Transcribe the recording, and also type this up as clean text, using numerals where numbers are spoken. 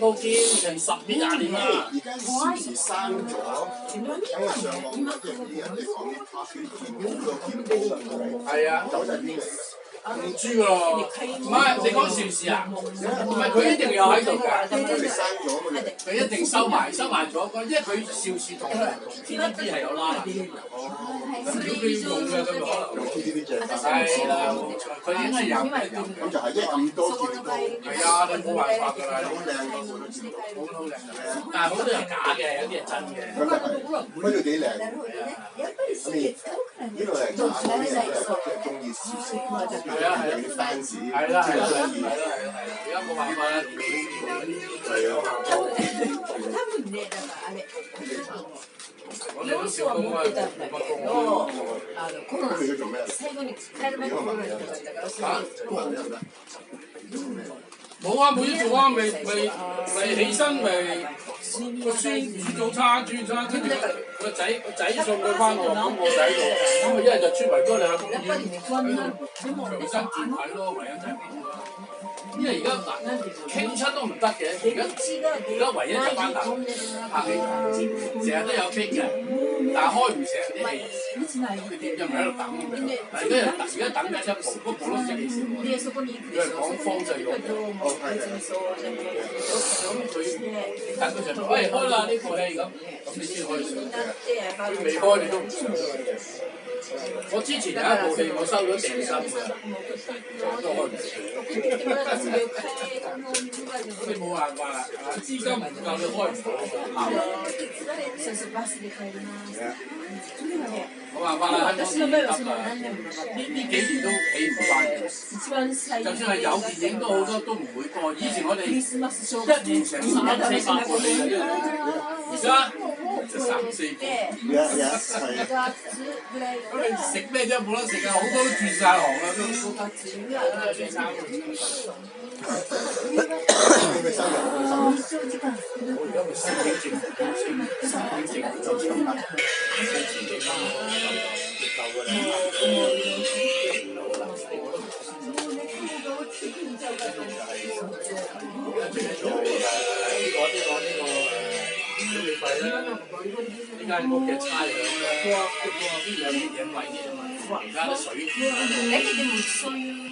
都見成10幾20年啦。而家啲邵氏生咗，等我上網啲人哋講啲拍片見到見到，係啊，走就係邊嚟？唔知喎，唔係你講邵氏啊？唔係佢一定有喺度㗎，佢哋生咗嘛？佢一定收埋咗，因為佢邵氏同 TVB 係有拉。咁如果佢要用嘅咁就可能用 TVB 借翻。係啦，冇錯，佢應該有。咁就係一咁多見到，係啊，你冇辦法㗎啦，好靚㗎，我都見到。好靚嘅，但係好多係假嘅，有啲係真嘅。咁就係，乜都幾靚。呢度係假嘅，即係中意邵氏，係啊係啊，有啲 fans，係啦係啦中意。而家冇辦法啦，係啊。我哋都少工啊，冇乜工。咁佢要做咩？嚇？中文得唔得？冇啊，冇嘢做啊，咪起身咪個孫煮早餐，跟住個仔送佢翻學，咁我仔度，咁咪一日就出埋多兩個公園，長身轉體咯，唯一就係咁啦。因為而家嗱傾親都唔得嘅，而家唯一就翻大拍戲，成日都有傾嘅，但係開唔成啲戲，你點知咪喺度等咁樣？而家等緊一部，嗰部都唔知幾時喎。佢係講方濟玉嘅，咁佢等佢上，喂開啦呢部戲咁你先可以上嘅，佢未開你都唔上嘅。我之前有一部戲我收咗訂金嘅，都開唔成。咁你冇辦法啦，資金唔夠你開唔到。冇辦法啦，香港電影呢幾年都起唔翻嘅。就算係有電影都好多都唔會播。以前我哋1年成300-400部戲嘅，而家就3-4部。咁你食咩啫？冇得食啊！好多都轉晒行啦，都最慘。你嘅收入？我而家咪申請政府就4千幾蚊咯，夠㗎啦。呢個費啦，呢間屋嘅差餉啦，呢兩年因為而家啲水。